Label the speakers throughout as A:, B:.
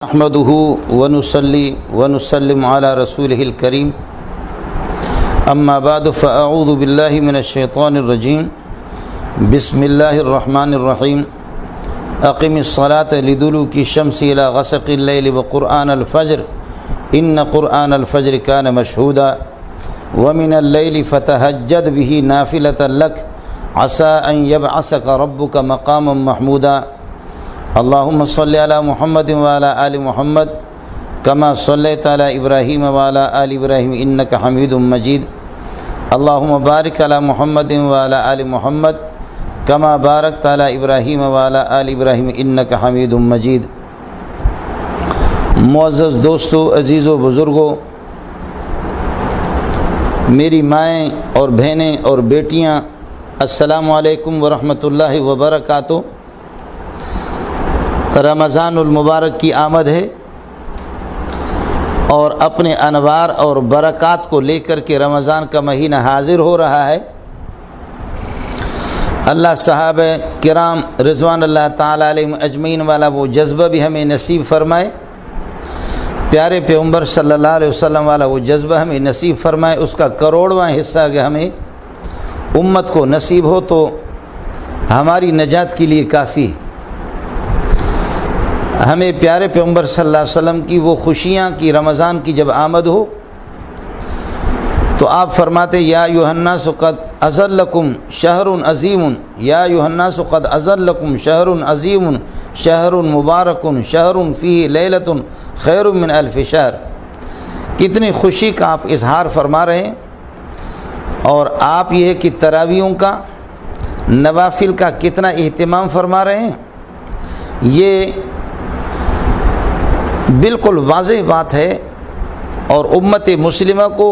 A: نحمده ونصلي ونسلم على رسوله الكريم اما بعد فاعوذ بالله من الشيطان الرجيم بسم الله الرحمن الرحيم اقم الصلاة لدلوك الشمس الى غسق الليل وقرآن الفجر ان قرآن الفجر كان مشهودا ومن الليل فتهجد به نافلة لك عسى ان يبعثك ربك مقاما محمودا اللهم صل على محمد وعلى آل محمد كما صليت على إبراهيم وعلى آل إبراهيم إنك حميد مجيد اللهم بارك على محمد وعلى آل محمد كما باركت على إبراهيم وعلى آل إبراهيم إنك حميد مجيد۔ معزز دوستو، عزیزو، بزرگو، میری مائیں اور بہنیں اور بیٹیاں، السلام علیکم ورحمۃ اللہ وبرکاتہ۔ رمضان المبارک کی آمد ہے اور اپنے انوار اور برکات کو لے کر کے رمضان کا مہینہ حاضر ہو رہا ہے۔ اللہ صحابہ کرام رضوان اللہ تعالیٰ علیہم اجمعین والا وہ جذبہ بھی ہمیں نصیب فرمائے، پیارے پیغمبر صلی اللہ علیہ وسلم والا وہ جذبہ ہمیں نصیب فرمائے، اس کا کروڑواں حصہ اگر ہمیں امت کو نصیب ہو تو ہماری نجات کے لیے کافی۔ ہمیں پیارے پیغمبر صلی اللہ علیہ وسلم کی وہ خوشیاں کی رمضان کی جب آمد ہو تو آپ فرماتے یا ایھا الناس قد اظلکم شہر عظیم، یا ایھا الناس قد اظلکم شہر عظیم شہر مبارک شہر فیہ لیلۃ خیر من الف شہر۔ کتنی خوشی کا آپ اظہار فرما رہے ہیں، اور آپ یہ کہ تراویحوں کا، نوافل کا کتنا اہتمام فرما رہے ہیں۔ یہ بالکل واضح بات ہے، اور امت مسلمہ کو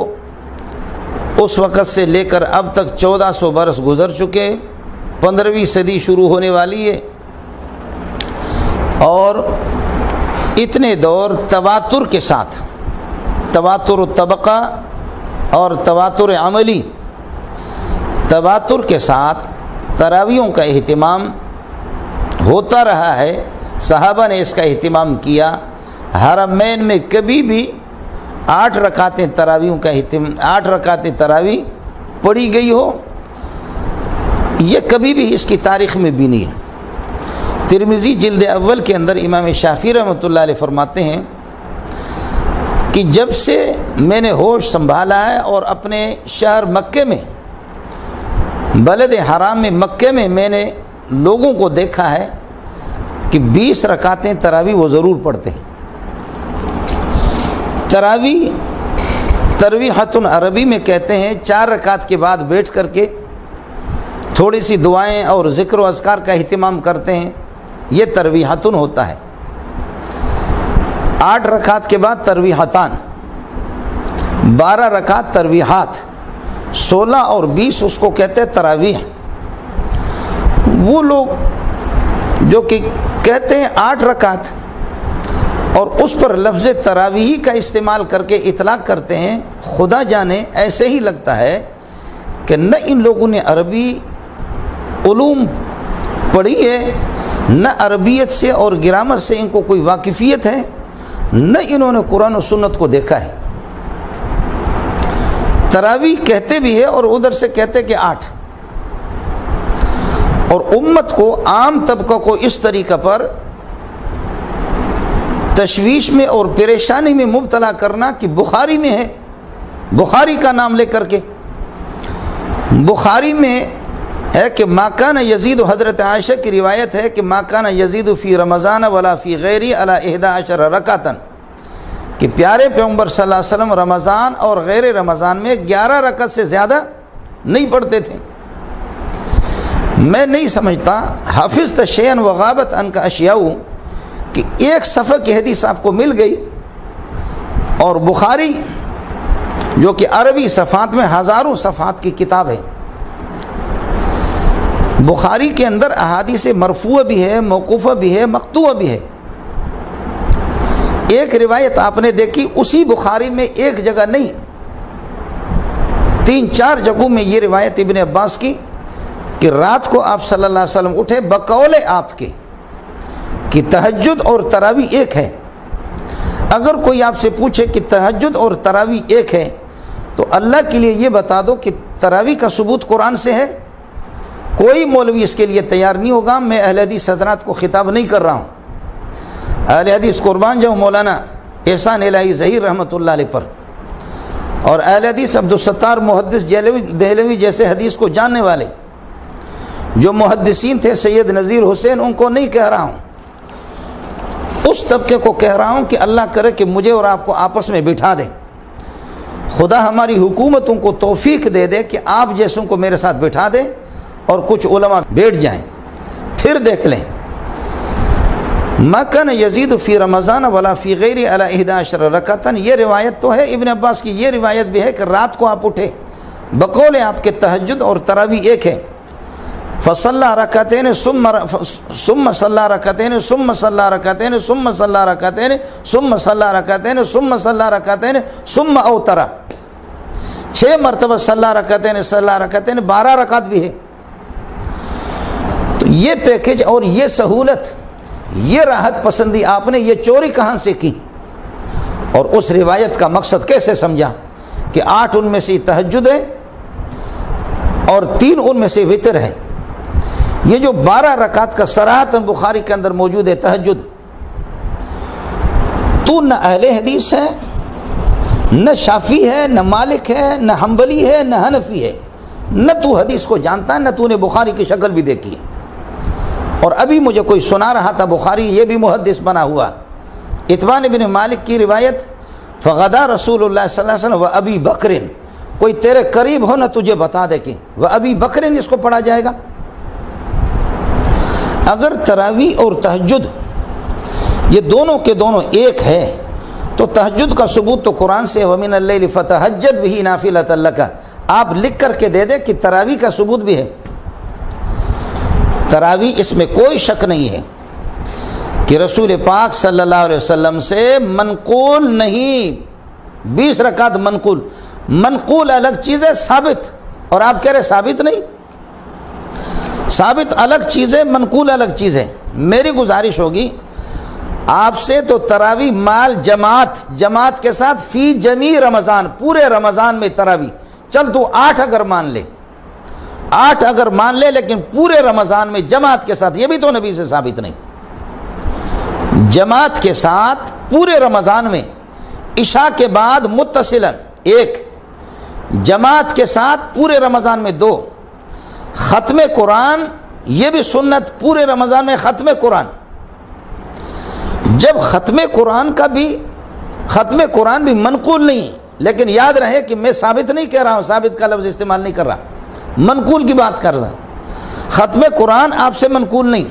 A: اس وقت سے لے کر اب تک 1400 برس گزر چکے، 15ویں صدی شروع ہونے والی ہے، اور اتنے دور تواتر کے ساتھ، تواتر طبقہ اور تواتر عملی، تواتر کے ساتھ تراویحوں کا اہتمام ہوتا رہا ہے۔ صحابہ نے اس کا اہتمام کیا۔ حرمین میں کبھی بھی 8 رکعتیں تراویح پڑھی گئی ہو، یہ کبھی بھی اس کی تاریخ میں بھی نہیں ہے۔ ترمذی جلد اول کے اندر امام شافعی رحمۃ اللہ علیہ فرماتے ہیں کہ جب سے میں نے ہوش سنبھالا ہے اور اپنے شہر مکے میں، بلد حرام میں مکے میں نے لوگوں کو دیکھا ہے کہ 20 رکعتیں تراویح وہ ضرور پڑھتے ہیں۔ ترویحۃ عربی میں کہتے ہیں 4 رکعت کے بعد بیٹھ کر کے تھوڑی سی دعائیں اور ذکر و اذکار کا اہتمام کرتے ہیں، یہ ترویحۃ ہوتا ہے۔ 8 رکعت کے بعد ترویحتان، 12 رکعت ترویحات، 16 اور 20 اس کو کہتے ہیں تراویح۔ وہ لوگ جو کہ کہتے ہیں 8 رکعت اور اس پر لفظ تراویح کا استعمال کر کے اطلاق کرتے ہیں، خدا جانے ایسے ہی لگتا ہے کہ نہ ان لوگوں نے عربی علوم پڑھی ہے، نہ عربیت سے اور گرامر سے ان کو کوئی واقفیت ہے، نہ انہوں نے قرآن و سنت کو دیکھا ہے۔ تراویح کہتے بھی ہے اور ادھر سے کہتے کہ 8، اور امت کو، عام طبقہ کو اس طریقہ پر تشویش میں اور پریشانی میں مبتلا کرنا کہ بخاری میں ہے، بخاری کا نام لے کر کے بخاری میں ہے کہ ما کان یزید، حضرت عائشہ کی روایت ہے کہ ما کان یزید فی رمضان ولا فی غیری علی 11 رکعتن، کہ پیارے پیغمبر صلی اللہ علیہ وسلم رمضان اور غیر رمضان میں 11 رکعت سے زیادہ نہیں پڑھتے تھے۔ میں نہیں سمجھتا حافظ شیئن وغابت ان کا اشیاء کہ ایک صفحہ کی حدیث آپ کو مل گئی، اور بخاری جو کہ عربی صفحات میں ہزاروں صفحات کی کتاب ہے، بخاری کے اندر احادیث مرفوع بھی ہے، موقوفہ بھی ہے، مقطوع بھی ہے۔ ایک روایت آپ نے دیکھی اسی بخاری میں ایک جگہ نہیں، 3-4 جگہوں میں یہ روایت ابن عباس کی کہ رات کو آپ صلی اللہ علیہ وسلم اٹھے بقول آپ کے کہ تہجد اور تراویح ایک ہے، اگر کوئی آپ سے پوچھے کہ تہجد اور تراویح ایک ہے تو اللہ کے لیے یہ بتا دو کہ تراویح کا ثبوت قرآن سے ہے. کوئی مولوی اس کے لیے تیار نہیں ہوگا. میں اہل حدیث حضرات کو خطاب نہیں کر رہا ہوں. اہل حدیث قربان جاؤ مولانا احسان الہی ظہیر رحمۃ اللہ علیہ پر، اور اہل حدیث عبدالستار محدث دہلوی جیسے حدیث کو جاننے والے جو محدثین تھے، سید نذیر حسین، ان کو نہیں کہہ رہا ہوں. اس طبقے کو کہہ رہا ہوں کہ اللہ کرے کہ مجھے اور آپ کو آپس میں بٹھا دیں. خدا ہماری حکومتوں کو توفیق دے دے کہ آپ جیسوں کو میرے ساتھ بٹھا دے اور کچھ علماء بیٹھ جائیں، پھر دیکھ لیں. ما کان یزید فی رمضان ولا فی غیر علی 11 رکعتن، یہ روایت تو ہے ابن عباس کی. یہ روایت بھی ہے کہ رات کو آپ اٹھے، بقول آپ کے تہجد اور تراویح ایک ہے. فصلی رکعتین ثم صلی رکعتین ثم صلی رکعتین ثم صلی رکعتین ثم صلی رکعتین ثم صلی رکعتین ثم اوتر، 6 مرتبہ صلی رکعتین 12 رکعت بھی ہے. تو یہ پیکج اور یہ سہولت، یہ راحت پسندی آپ نے یہ چوری کہاں سے کی؟ اور اس روایت کا مقصد کیسے سمجھا کہ 8 ان میں سے تہجد ہے اور 3 ان میں سے وتر ہے. یہ جو 12 رکعت کا صراحتاً بخاری کے اندر موجود ہے تہجد، تو نہ اہل حدیث ہے، نہ شافعی ہے، نہ مالک ہے، نہ حنبلی ہے، نہ حنفی ہے، نہ تو حدیث کو جانتا ہے، نہ تو نے بخاری کی شکل بھی دیکھی ہے. اور ابھی مجھے کوئی سنا رہا تھا بخاری یہ بھی محدث بنا ہوا، اتبان بن مالک کی روایت، فغدا رسول اللہ صلی اللہ علیہ وسلم و ابی بکرن، کوئی تیرے قریب ہو نہ تجھے بتا دے کہ و ابی بکرن اس کو پڑھا جائے گا. اگر تراویح اور تہجد یہ دونوں کے دونوں ایک ہے تو تہجد کا ثبوت تو قرآن سے وَمِنَ اللَّيْلِ فَتَهَجَّدْ بِهِ نَافِلَةً لَكَ، آپ لکھ کر کے دے دیں کہ تراویح کا ثبوت بھی ہے. تراویح اس میں کوئی شک نہیں ہے کہ رسول پاک صلی اللہ علیہ وسلم سے منقول نہیں. 20 رکعت منقول الگ چیز ہے، ثابت، اور آپ کہہ رہے ثابت نہیں. ثابت الگ چیز ہے، منقول الگ چیز ہے. میری گزارش ہوگی آپ سے تو تراویح مال جماعت کے ساتھ فی جمیع رمضان، پورے رمضان میں تراویح، چل تو 8 اگر مان لے لیکن پورے رمضان میں جماعت کے ساتھ، یہ بھی تو نبی سے ثابت نہیں. جماعت کے ساتھ پورے رمضان میں، عشاء کے بعد متصلاً 1، جماعت کے ساتھ پورے رمضان میں 2، ختم قرآن یہ بھی سنت پورے رمضان میں ختم قرآن. جب ختم قرآن بھی منقول نہیں، لیکن یاد رہے کہ میں ثابت نہیں کہہ رہا ہوں، ثابت کا لفظ استعمال نہیں کر رہا، منقول کی بات کر رہا ہوں. ختم قرآن آپ سے منقول نہیں،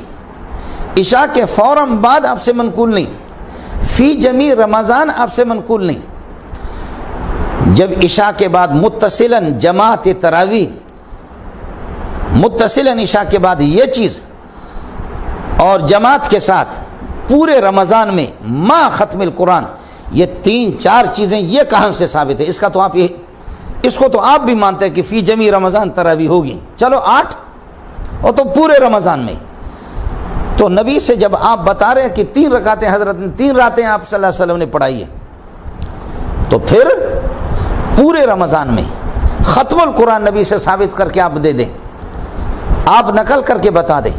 A: عشاء کے فوراً بعد آپ سے منقول نہیں، فی جمیع رمضان آپ سے منقول نہیں. جب عشاء کے بعد متصلاً جماعت تراویح، متصلاً عشاء کے بعد یہ چیز، اور جماعت کے ساتھ پورے رمضان میں ما ختم القرآن، یہ 3-4 چیزیں یہ کہاں سے ثابت ہے؟ اس کو تو آپ بھی مانتے ہیں کہ فی جمیع رمضان تراویح ہوگی، چلو 8 اور تو پورے رمضان میں. تو نبی سے جب آپ بتا رہے ہیں کہ 3 رکعتیں حضرت نے 3 راتیں آپ صلی اللہ علیہ وسلم نے پڑھائی ہے، تو پھر پورے رمضان میں ختم القرآن نبی سے ثابت کر کے آپ دے دیں، آپ نقل کر کے بتا دیں.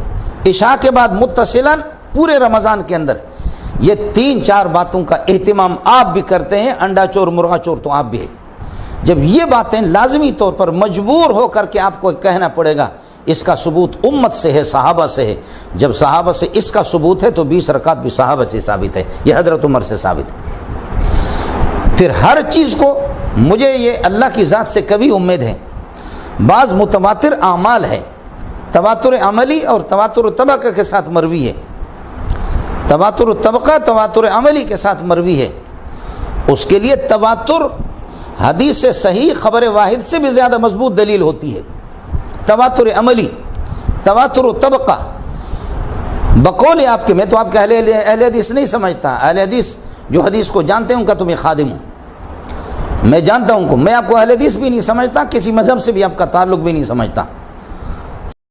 A: عشاء کے بعد متصلاً پورے رمضان کے اندر یہ 3-4 باتوں کا اہتمام آپ بھی کرتے ہیں، انڈا چور مرغا چور تو آپ بھی ہے. جب یہ باتیں لازمی طور پر مجبور ہو کر کے آپ کو کہنا پڑے گا، اس کا ثبوت امت سے ہے، صحابہ سے ہے. جب صحابہ سے اس کا ثبوت ہے تو 20 رکعت بھی صحابہ سے ثابت ہے، یہ حضرت عمر سے ثابت ہے. پھر ہر چیز کو مجھے یہ اللہ کی ذات سے کبھی امید ہے، بعض متواتر اعمال ہے، تواتر عملی اور تواتر طبقہ کے ساتھ مروی ہے، تواتر طبقہ تواتر عملی کے ساتھ مروی ہے. اس کے لیے تواتر حدیث صحیح خبر واحد سے بھی زیادہ مضبوط دلیل ہوتی ہے. تواتر عملی، تواتر طبقہ، بقول آپ کے، میں تو آپ کا اہل حدیث نہیں سمجھتا، اہل حدیث جو حدیث کو جانتے ہیں ان کا تو میں خادم ہوں، میں جانتا ہوں کو، میں آپ کو اہل حدیث بھی نہیں سمجھتا، کسی مذہب سے بھی آپ کا تعلق بھی نہیں سمجھتا.